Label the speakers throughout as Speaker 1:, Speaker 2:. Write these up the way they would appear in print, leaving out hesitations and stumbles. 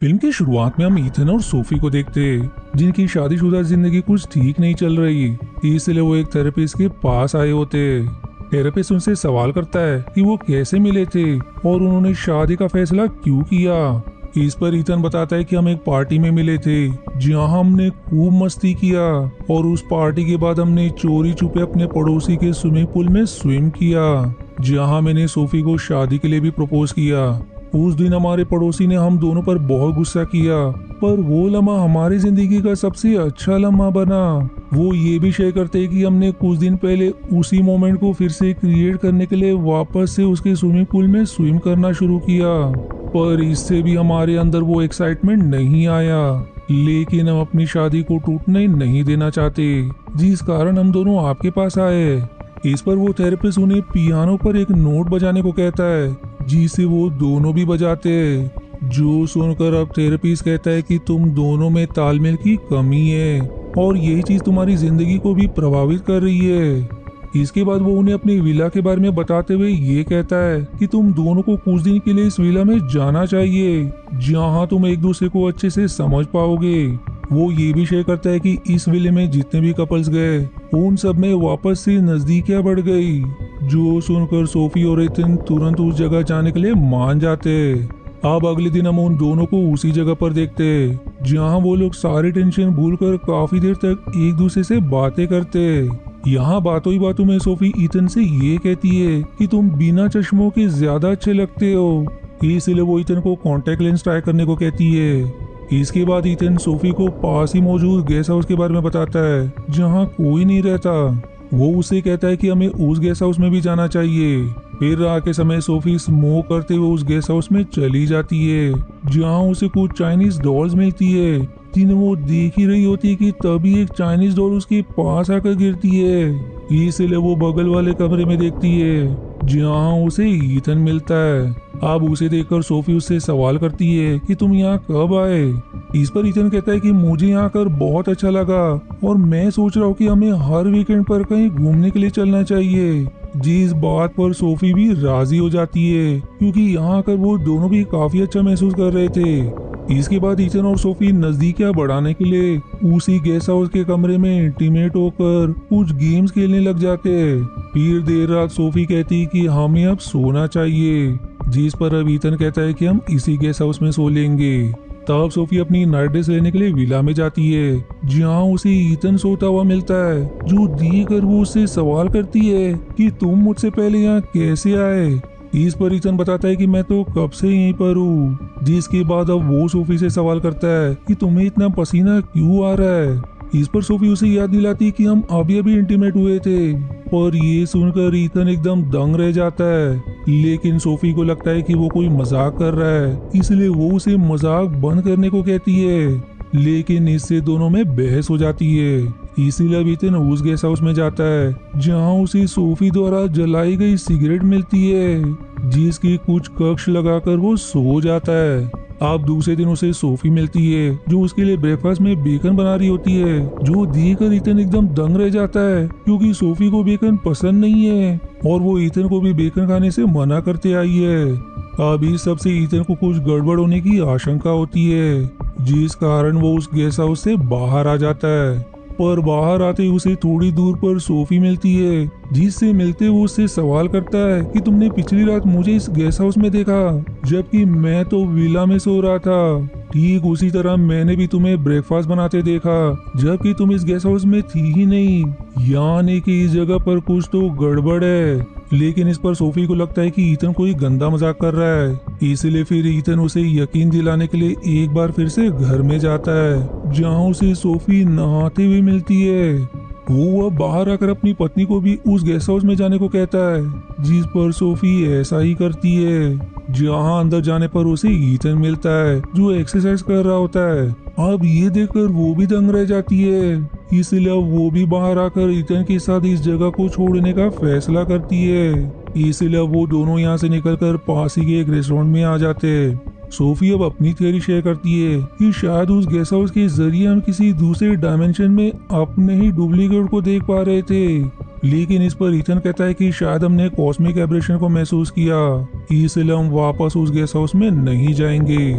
Speaker 1: Film की शुरुआत में हम ईथन और सोफी को देखते हैं, जिनकी शादीशुदा जिंदगी कुछ ठीक नहीं चल रही। इसलिए वो एक थेरेपिस्ट के पास आए होते। थेरेपिस्ट उनसे सवाल करता है कि वो कैसे मिले थे और उन्होंने शादी का फैसला क्यों किया। इस पर ईथन बताता है कि हम एक पार्टी में मिले थे, जहां हमने खूब मस्ती किया और उस पार्टी के बाद हमने चोरी छुपे अपने पड़ोसी के स्विमिंग पूल में स्विम किया, जहां मैंने सोफी को शादी के लिए भी प्रपोज किया। उस दिन हमारे पड़ोसी ने हम दोनों पर बहुत गुस्सा किया, पर वो लम्हा हमारी जिंदगी का सबसे अच्छा लम्हा बना। वो ये भी शेयर करते हैं कि हमने कुछ दिन पहले उसी मोमेंट को फिर से क्रिएट करने के लिए वापस से उसके स्विमिंग पूल में स्विम करना शुरू किया, पर इससे भी हमारे अंदर वो एक्साइटमेंट नहीं आया। लेकिन हम अपनी शादी को टूटने नहीं देना चाहते, जिस कारण हम दोनों आपके पास आए। इस पर वो थेरेपिस्ट उन्हें पियानो पर एक नोट बजाने को कहता है, जिसे वो दोनों भी बजाते हैं। जो सुनकर अब थेरेपिस्ट कहता है कि तुम दोनों में तालमेल की कमी है और यही चीज तुम्हारी जिंदगी को भी प्रभावित कर रही है। इसके बाद वो उन्हें अपनी विला के बारे में बताते हुए ये कहता है कि तुम दोनों को कुछ दिन के लिए इस विला में जाना चाहिए, जहां तुम एक दूसरे को अच्छे से समझ पाओगे। वो ये भी शेयर करता है कि इस विले में जितने भी कपल्स गए उन सब में वापस से नजदीकियां बढ़ गई। जो सुनकर सोफी और ईथन तुरंत उस जगह जाने के लिए मान जाते। अब अगले दिन हम उन दोनों को उसी जगह पर देखते, जहां वो लोग सारी टेंशन भूलकर काफी देर तक एक दूसरे से बातें करते। यहाँ बातों ही बातों में सोफी ईथन से ये कहती है कि तुम बिना चश्मों के ज्यादा अच्छे लगते हो। इसलिए वो ईथन को कॉन्टेक्ट लेंस ट्राई करने को कहती है। इसके बाद ईथन सोफी को पास ही मौजूद गेस्ट हाउस के बारे में बताता है, जहाँ कोई नहीं रहता। वो उसे कहता है कि हमें उस गेस्ट हाउस में भी जाना चाहिए। फिर रात के समय सोफी स्मोक करते हुए उस गेस्ट हाउस में चली जाती है, जहाँ उसे कुछ चाइनीज डॉल्स मिलती है, जिन्हें वो देख ही रही होती है कि तभी एक चाइनीज डॉल उसके पास आकर गिरती है। इसलिए वो बगल वाले कमरे में देखती है, जहाँ उसे ईथन मिलता है। अब उसे देखकर सोफी उससे सवाल करती है कि तुम यहाँ कब आए। इस पर ईथन कहता है कि मुझे यहाँ आकर बहुत अच्छा लगा और मैं सोच रहा हूँ कि हमें हर वीकेंड पर कहीं घूमने के लिए चलना चाहिए। जिस बात पर सोफी भी राजी हो जाती है, क्योंकि यहाँ आकर वो दोनों भी काफी अच्छा महसूस कर रहे थे। इसके बाद ईथन और सोफी नजदीकियां बढ़ाने के लिए उसी गेस्ट हाउस के कमरे में इंटीमेट होकर कुछ गेम्स खेलने लग जाते हैं। फिर देर रात सोफी कहती कि हमें अब सोना चाहिए, जिस पर अब ईथन कहता है कि हम इसी गेस्ट हाउस में सो लेंगे। तब सोफी अपनी नाइट ड्रेस लेने के लिए विला में जाती है, जहाँ उसे ईथन सोता हुआ मिलता है, जो देखकर वो उससे सवाल करती है कि तुम मुझसे पहले यहाँ कैसे आए। इस पर ईथन बताता है कि मैं तो कब से यहीं पर हूँ। जिसके बाद अब वो सोफी से सवाल करता है कि तुम्हें इतना पसीना क्यों आ रहा है। इस पर सोफी उसे याद दिलाती कि हम अभी अभी इंटीमेट हुए थे, पर ये सुनकर ईथन एकदम दंग रह जाता है। लेकिन सोफी को लगता है कि वो कोई मजाक कर रहा है, इसलिए वो उसे मजाक बंद करने को कहती है। लेकिन इससे दोनों में बहस हो जाती है। इसीलिए अब ईथन उस गेस्ट हाउस में जाता है, जहाँ उसे सोफी द्वारा जलाई गई सिगरेट मिलती है, जिसकी कुछ कक्ष लगाकर वो सो जाता है। अब दूसरे दिन उसे सोफी मिलती है, जो उसके लिए ब्रेकफास्ट में बेकन बना रही होती है, जो देखकर ईथन एकदम दंग रह जाता है, क्योंकि सोफी को बेकन पसंद नहीं है और वो ईथन को भी बेकन खाने से मना करते आई है। अब इस सब से ईथन को कुछ गड़बड़ होने की आशंका होती है, जिस कारण वो उस गेस्ट हाउस से बाहर आ जाता है। पर बाहर आते ही उसे थोड़ी दूर पर सोफी मिलती है, जिससे मिलते वो उससे सवाल करता है कि तुमने पिछली रात मुझे इस गेस्ट हाउस में देखा, जबकि मैं तो विला में सो रहा था। ठीक उसी तरह मैंने भी तुम्हें ब्रेकफास्ट बनाते देखा, जबकि तुम इस गेस्ट हाउस में थी ही नहीं। यानी कि इस जगह पर कुछ तो गड़बड़ है। लेकिन इस पर सोफी को लगता है कि ईथन कोई गंदा मजाक कर रहा है, इसलिए फिर ईथन उसे यकीन दिलाने के लिए एक बार फिर से घर में जाता है, जहाँ उसे सोफी नहाते हुए मिलती है। वो अब बाहर आकर अपनी पत्नी को भी उस गेस्ट हाउस में जाने को कहता है, जिस पर सोफी ऐसा ही करती है। जहाँ अंदर जाने पर उसे ईथन मिलता है, जो एक्सरसाइज कर रहा होता है। अब ये देखकर वो भी दंग रह जाती है, इसलिए अब वो भी बाहर आकर ईथन के साथ इस जगह को छोड़ने का फैसला करती है। इसलिए अब वो दोनों यहाँ से निकलकर पास ही के एक रेस्टोरेंट में आ जाते हैं। सोफी अब अपनी थ्योरी शेयर करती है कि शायद उस गेस्ट हाउस के जरिए हम किसी दूसरे डायमेंशन में अपने ही डुप्लीकेट को देख पा रहे थे। लेकिन इस पर ईथन कहता है कि शायद हमने कॉस्मिक एब्रेशन को महसूस किया, इसलिए हम वापस उस गेस्ट हाउस में नहीं जाएंगे।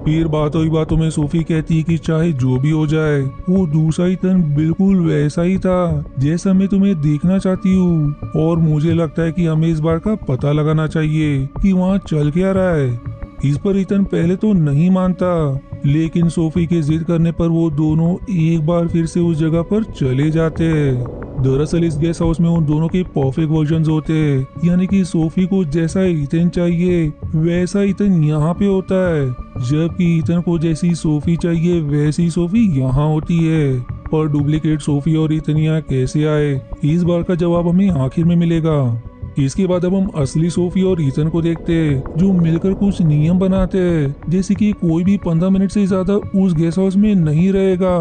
Speaker 1: फिर बातों ही बातों में सोफी कहती है कि चाहे जो भी हो जाए, वो दूसरा ईथन बिल्कुल वैसा ही था जैसा मैं तुम्हें देखना चाहती हूँ, और मुझे लगता है कि हमें इस बार का पता लगाना चाहिए कि वहाँ चल क्या रहा है। इस पर ईथन पहले तो नहीं मानता, लेकिन सोफी के जिद करने पर वो दोनों एक बार फिर से उस जगह पर चले जाते हैं। दरअसल इस गेस्ट हाउस में उन दोनों के परफेक्ट वर्जन्स होते हैं, यानी कि सोफी को जैसा ईथन चाहिए वैसा ईथन यहाँ पे होता है, जबकि ईथन को जैसी सोफी चाहिए वैसी सोफी यहाँ होती है। पर डुप्लीकेट सोफी और ईथन यहाँ कैसे आए, इस बार का जवाब हमें आखिर में मिलेगा। इसके बाद अब हम असली सोफी और ईथन को देखते हैं, जो मिलकर कुछ नियम बनाते हैं, जैसे कि कोई भी 15 मिनट से ज्यादा उस गेस्ट हाउस में नहीं रहेगा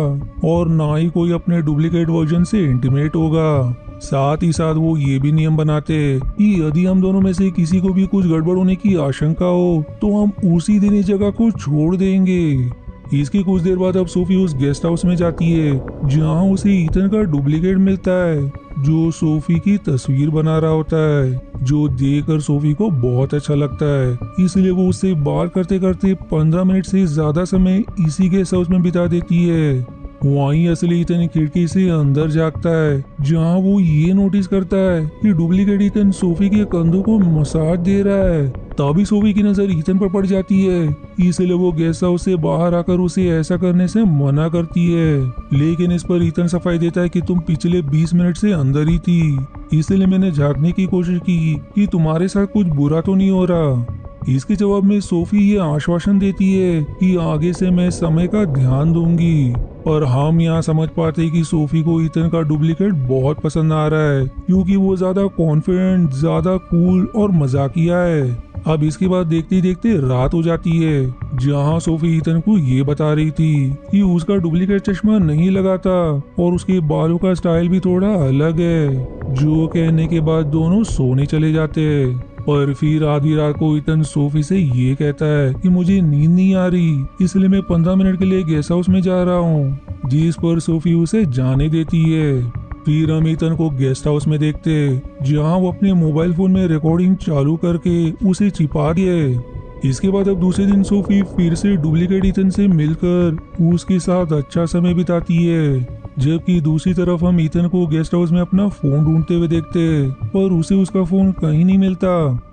Speaker 1: और ना ही कोई अपने डुप्लीकेट वर्जन से इंटीमेट होगा। साथ ही साथ वो ये भी नियम बनाते हैं कि यदि हम दोनों में से किसी को भी कुछ गड़बड़ होने की आशंका हो तो हम उसी दिन इस जगह को छोड़ देंगे। इसके कुछ देर बाद अब सोफी उस गेस्ट हाउस में जाती है, जहाँ उसे ईथन का डुप्लीकेट मिलता है, जो सोफी की तस्वीर बना रहा होता है, जो देखकर सोफी को बहुत अच्छा लगता है। इसलिए वो उससे बात करते करते 15 मिनट से ज्यादा समय इसी गेस्ट हाउस में बिता देती है। वहीं असली ईथन खिड़की से अंदर झांकता है, जहां वो ये नोटिस करता है कि डुप्लीकेट ईथन सोफी के कंधों को मसाज दे रहा है। तभी सोफी की नजर ईथन पर पड़ जाती है, इसलिए वो गेस्ट हाउस से बाहर आकर उसे ऐसा करने से मना करती है। लेकिन इस पर ईथन सफाई देता है कि तुम पिछले 20 मिनट से अंदर ही थी, इसलिए मैंने झांकने की कोशिश की कि तुम्हारे साथ कुछ बुरा तो नहीं हो रहा। इसके जवाब में सोफी ये आश्वासन देती है कि आगे से मैं समय का ध्यान दूंगी। और हम यहाँ समझ पाते हैं कि सोफी को ईथन का डुप्लीकेट बहुत पसंद आ रहा है, क्योंकि वो ज्यादा कॉन्फिडेंट, ज्यादा कूल और मजाकिया है। अब इसके बाद देखते ही देखते रात हो जाती है, जहाँ सोफी ईथन को ये बता रही थी कि उसका डुप्लीकेट चश्मा नहीं लगाता और उसके बालों का स्टाइल भी थोड़ा अलग है। जो कहने के बाद दोनों सोने चले जाते हैं। पर फिर आधी रात को ईथन सोफी से ये कहता है कि मुझे नींद नहीं आ रही, इसलिए मैं 15 मिनट के लिए गेस्ट हाउस में जा रहा हूँ, जिस पर सोफी उसे जाने देती है। फिर हम ईथन को गेस्ट हाउस में देखते हैं, जहाँ वो अपने मोबाइल फोन में रिकॉर्डिंग चालू करके उसे छिपा दिए। इसके बाद अब दूसरे दिन सोफी फिर से डुप्लीकेट ईथन से मिलकर उसके साथ अच्छा समय बिताती है, जबकि दूसरी तरफ हम ईथन को गेस्ट हाउस में अपना फोन ढूंढते हुए देखते हैं, पर उसे उसका फोन कहीं नहीं मिलता।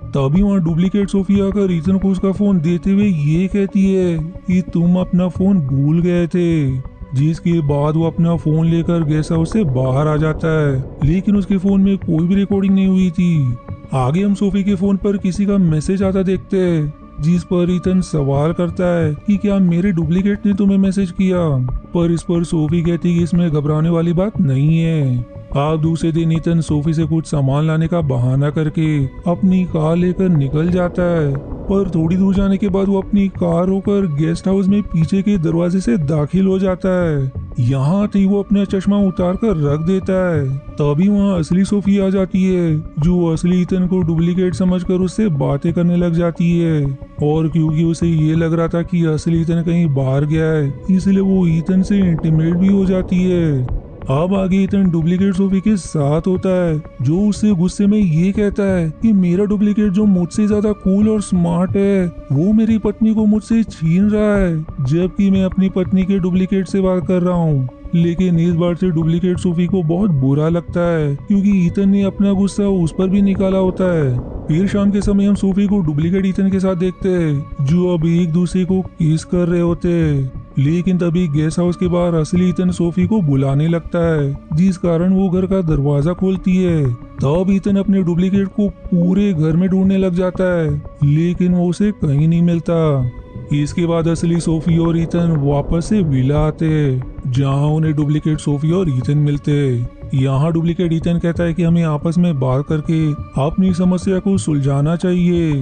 Speaker 1: तभी वहाँ डुप्लीकेट सोफी आकर ईथन को उसका फोन देते हुए ये कहती है कि तुम अपना फोन भूल गए थे, जिसके बाद वो अपना फोन लेकर गेस्ट हाउस से बाहर आ जाता है, लेकिन उसके फोन में कोई भी रिकॉर्डिंग नहीं हुई थी। आगे हम सोफी के फोन पर किसी का मैसेज आता देखते हैं, जिस पर ईथन सवाल करता है कि क्या मेरे डुप्लीकेट ने तुम्हें मैसेज किया, पर इस पर सोफी कहती है कि इसमें घबराने वाली बात नहीं है। आप दूसरे दिन ईथन सोफी से कुछ सामान लाने का बहाना करके अपनी कार लेकर निकल जाता है, पर थोड़ी दूर जाने के बाद वो अपनी कार होकर गेस्ट हाउस में पीछे के दरवाजे से दाखिल हो जाता है। यहाँ आते ही वो अपना चश्मा उतार कर रख देता है। तभी वहाँ असली सोफी आ जाती है, जो असली ईथन को डुप्लीकेट समझकर उससे बातें करने लग जाती है। और क्योंकि उसे ये लग रहा था कि असली ईथन कहीं बाहर गया है, इसलिए वो ईथन से इंटीमेट भी हो जाती है। अब आगे ईथन डुप्लीकेट सोफी के साथ होता है, जो उससे गुस्से में ये कहता है कि मेरा डुप्लीकेट जो मुझसे ज्यादा कूल और स्मार्ट है, वो मेरी पत्नी को मुझसे छीन रहा है, जबकि मैं अपनी पत्नी के डुप्लीकेट से बात कर रहा हूँ। लेकिन इस बार से डुप्लीकेट सोफी को बहुत बुरा लगता है, क्योंकि ईथन ने अपना गुस्सा उस पर भी निकाला होता है। फिर शाम के समय हम सोफी को डुप्लीकेट ईथन के साथ देखते हैं, जो अब एक दूसरे को किस कर रहे होते हैं। लेकिन तभी गेस्ट हाउस के बाहर असली ईथन सोफी को बुलाने लगता है, जिस कारण वो घर का दरवाजा खोलती है। तब ईथन अपने डुप्लीकेट को पूरे घर में ढूंढने लग जाता है, लेकिन वो उसे कहीं नहीं मिलता। इसके बाद असली सोफी और ईथन वापस से विला आते हैं, जहाँ उन्हें डुप्लीकेट सोफी और ईथन मिलते हैं। यहाँ डुप्लीकेट ईथन कहता है कि हमें आपस में बात करके अपनी समस्या को सुलझाना चाहिए,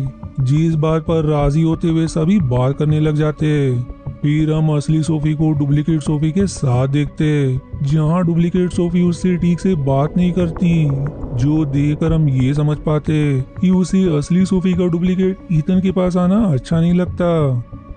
Speaker 1: जिस बात पर राजी होते हुए सभी बात करने लग जाते हैं। फिर हम असली सोफी को डुप्लीकेट सोफी के साथ देखते हैं, जहाँ डुप्लीकेट सोफी उससे ठीक से बात नहीं करती, जो देखकर हम ये समझ पाते कि उसे असली सोफी का डुप्लीकेट ईथन के पास आना अच्छा नहीं लगता।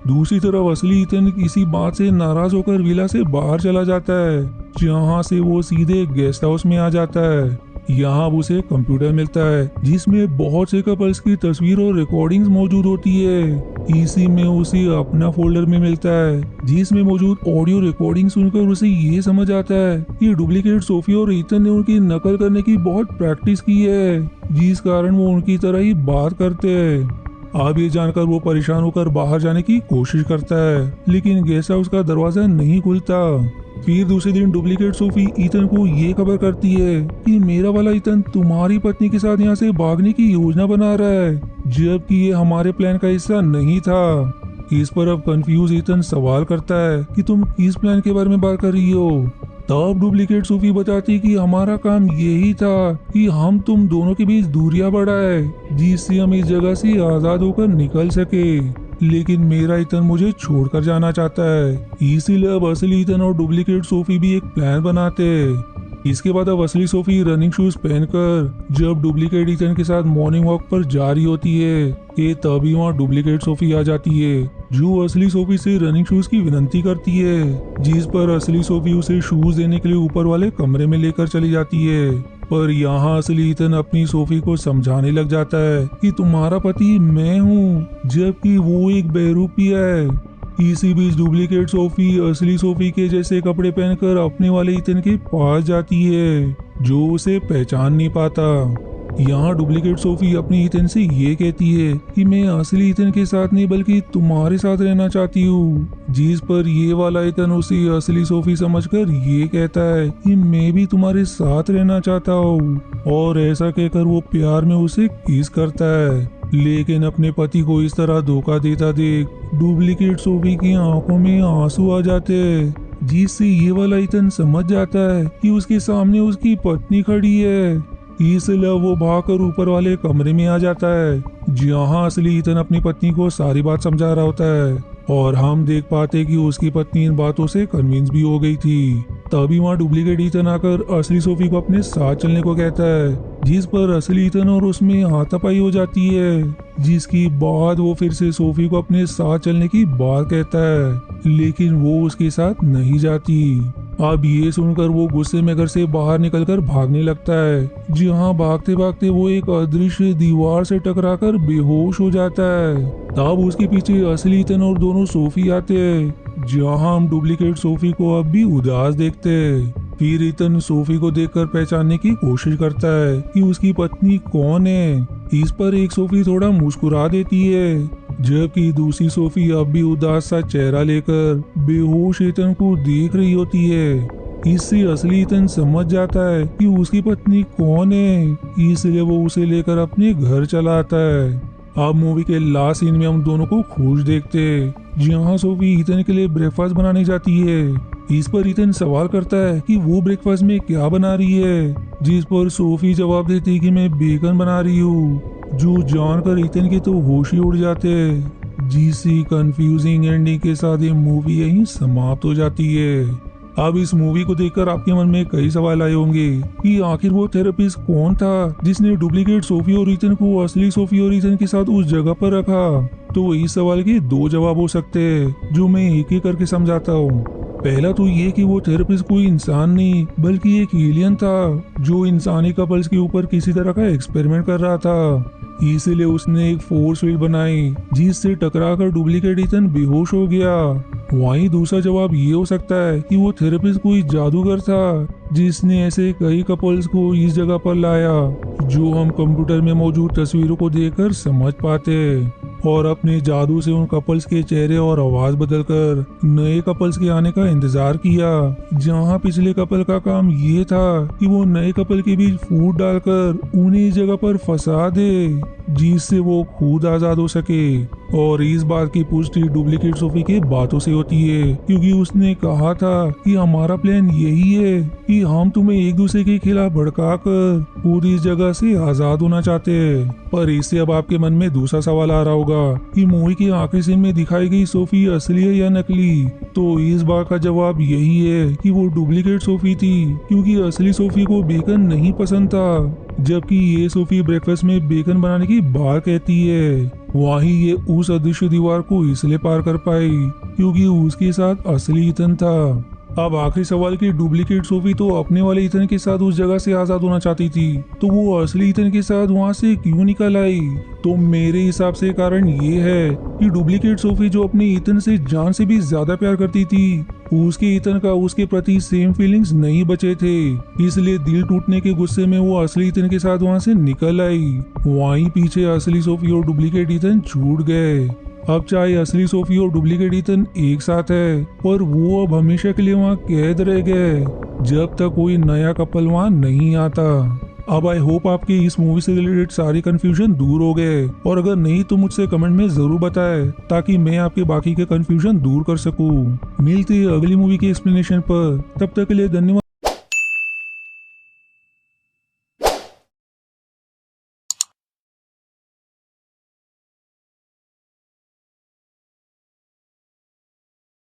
Speaker 1: दूसरी तरफ असली ईथन किसी बात से नाराज होकर विला से बाहर चला जाता है, जहाँ से वो सीधे गेस्ट हाउस में आ जाता है। यहाँ अब उसे कंप्यूटर मिलता है जिसमें बहुत से कपल्स की तस्वीर और रिकॉर्डिंग्स मौजूद होती है। इसी में उसे अपना फोल्डर में मिलता है जिसमें मौजूद ऑडियो रिकॉर्डिंग सुनकर उसे ये समझ आता है कि डुप्लीकेट सोफी और ईथन ने उनकी नकल करने की बहुत प्रैक्टिस की है, जिस कारण वो उनकी तरह ही बात करते हैं। अब ये जानकर वो परेशान होकर बाहर जाने की कोशिश करता है, लेकिन गेस्ट हाउस का दरवाजा नहीं खुलता। फिर दूसरे दिन डुप्लीकेट सोफी ईथन को ये खबर करती है कि मेरा वाला ईथन तुम्हारी पत्नी के साथ यहाँ से भागने की योजना बना रहा है, जबकि ये हमारे प्लान का हिस्सा नहीं था। इस पर अब कंफ्यूज ईथन सवाल करता है कि तुम किस प्लान के बारे में बात कर रही हो। तब डुप्लीकेट सोफी बताती कि हमारा काम यही था कि हम तुम दोनों के बीच दूरियां बढ़ाए, जिससे हम इस जगह से आजाद होकर निकल सके। लेकिन मेरा ईथन मुझे छोड़कर जाना चाहता है, इसीलिए अब असली ईथन और डुप्लीकेट सोफी भी एक प्लान बनाते हैं। इसके बाद अब असली सोफी रनिंग शूज पहनकर जब डुप्लीकेट ईथन के साथ मॉर्निंग वॉक पर जा रही होती है कि तभी वहाँ डुप्लीकेट सोफी आ जाती है, जो असली सोफी से रनिंग शूज की विनती करती है, जिस पर असली सोफी उसे शूज देने के लिए ऊपर वाले कमरे में लेकर चली जाती है। पर यहाँ असली ईथन अपनी सोफी को समझाने लग जाता है कि तुम्हारा पति मैं हूँ, जबकि वो एक बेवकूफी है। इसी बीच डुप्लीकेट सोफी असली सोफी के जैसे कपड़े पहनकर अपने वाले ईथन के पास जाती है, जो उसे पहचान नहीं पाता। यहाँ डुप्लीकेट सोफी अपनी ईथन से ये कहती है कि मैं असली ईथन के साथ नहीं बल्कि तुम्हारे साथ रहना चाहती हूँ, जिस पर ये वाला ईथन उसे असली सोफी समझकर ये कहता है कि मैं भी तुम्हारे साथ रहना चाहता हूँ, और ऐसा कहकर वो प्यार में उसे किस करता है। लेकिन अपने पति को इस तरह धोखा देता देख डुप्लीकेट सोफी की आंखों में आंसू आ जाते हैं, जिससे ये वाला ईथन समझ जाता है कि उसके सामने उसकी पत्नी खड़ी है। इसलिए वो भागकर ऊपर वाले कमरे में आ जाता है, जहाँ असली ईथन अपनी पत्नी को सारी बात समझा रहा होता है, और हम देख पाते कि उसकी पत्नी इन बातों से कन्विंस भी हो गई थी। तभी वहाँ डुप्लीकेट ईथन आकर असली सोफी को अपने साथ चलने को कहता है, जिस पर असली ईथन और उसमें हाथापाई हो जाती है, जिसकी बाद वो फिर से सोफी को अपने साथ चलने की बात कहता है, लेकिन वो उसके साथ नहीं जाती। अब ये सुनकर वो गुस्से में घर से बाहर निकलकर भागने लगता है, जहाँ भागते भागते वो एक अदृश्य दीवार से टकराकर बेहोश हो जाता है। तब उसके पीछे असली ईथन और दोनों सोफी आते हैं, जहाँ हम डुप्लीकेट सोफी को अब भी उदास देखते हैं। फिर ईथन सोफी को देखकर पहचानने की कोशिश करता है कि उसकी पत्नी कौन है। इस पर एक सोफी थोड़ा मुस्कुरा देती है, जबकि दूसरी सोफी अब भी उदास सा चेहरा लेकर बेहोश ईथन को देख रही होती है। इससे असली ईथन समझ जाता है कि उसकी पत्नी कौन है, इसलिए वो उसे लेकर अपने घर चला आता है। अब मूवी के लास्ट सीन में हम दोनों को खुश देखते हैं, जहाँ सोफी ईथन के लिए ब्रेकफास्ट बनाने जाती है। इस पर ईथन सवाल करता है कि वो ब्रेकफास्ट में क्या बना रही है, जिस पर सोफी जवाब देती है कि मैं बेकन बना रही हूँ, जो जानकर ईथन के तो होश ही उड़ जाते हैं। जिसी कंफ्यूजिंग एंडिंग के साथ ये मूवी यहीं समाप्त हो जाती है। अब इस मूवी को देखकर आपके मन में कई सवाल आए होंगे कि आखिर वो थेरेपिस्ट कौन था जिसने डुप्लीकेट सोफी और ईथन को असली सोफी और ईथन के साथ उस जगह पर रखा। तो इस सवाल के दो जवाब हो सकते हैं, जो मैं एक एक करके समझाता हूँ। पहला तो ये कि वो थेरेपिस्ट कोई इंसान नहीं बल्कि एक एलियन था, जो इंसानी कपल्स के ऊपर किसी तरह का एक्सपेरिमेंट कर रहा था। इसीलिए उसने एक फोर्स फील्ड बनाई, जिससे टकराकर डुप्लीकेट ईथन बेहोश हो गया। वहीं दूसरा जवाब ये हो सकता है कि वो थेरेपिस्ट कोई जादूगर था, जिसने ऐसे कई कपल्स को इस जगह पर लाया, जो हम कंप्यूटर में मौजूद तस्वीरों को देखकर समझ पाते हैं, और अपने जादू से उन कपल्स के चेहरे और आवाज बदलकर नए कपल्स के आने का इंतजार किया। जहां पिछले कपल का काम ये था कि वो नए कपल के बीच फूट डालकर उन्हें इस जगह पर फंसा दे, जिससे वो खुद आजाद हो सके। और इस बात की पुष्टि डुप्लीकेट सोफी के बातों से होती है, क्योंकि उसने कहा था कि हमारा प्लान यही है कि हम तुम्हें एक दूसरे के खिलाफ भड़काकर पूरी इस जगह से आजाद होना चाहते हैं। पर इससे अब आपके मन में दूसरा सवाल आ रहा होगा कि मूवी के आखिरी सीन में दिखाई गई सोफी असली है या नकली। तो इस बात का जवाब यही है कि वो डुप्लीकेट सोफी थी, क्योंकि असली सोफी को बेकन नहीं पसंद था, जबकि ये सोफी ब्रेकफास्ट में बेकन बनाने की बात कहती है। वहीं ये उस अदृश्य दीवार को इसलिए पार कर पाई क्योंकि उसके साथ असली ईथन था। अब आखिरी सवाल की डुप्लीकेट सोफी तो अपने वाले ईथन के साथ उस जगह से आजाद होना चाहती थी, तो वो असली ईथन के साथ वहाँ से क्यों निकल आई? तो मेरे हिसाब से कारण ये है कि डुप्लीकेट सोफी जो अपने ईथन से जान से भी ज्यादा प्यार करती थी, उसके ईथन का उसके प्रति सेम फीलिंग्स नहीं बचे थे, इसलिए दिल टूटने के गुस्से में वो असली ईथन के साथ वहाँ से निकल आई। वहीं पीछे असली सोफी और डुप्लीकेट ईथन छूट गए। अब चाहे असली सोफी और डुप्लीकेट ईथन एक साथ है, पर वो अब हमेशा के लिए वहाँ कैद रह गए जब तक कोई नया कपल वहाँ नहीं आता। अब आई होप आपके इस मूवी से रिलेटेड सारी कंफ्यूजन दूर हो गए, और अगर नहीं तो मुझसे कमेंट में जरूर बताएं ताकि मैं आपके बाकी के कंफ्यूजन दूर कर सकूं। मिलते हैं अगली मूवी के एक्सप्लेनेशन पर, तब तक के लिए धन्यवाद।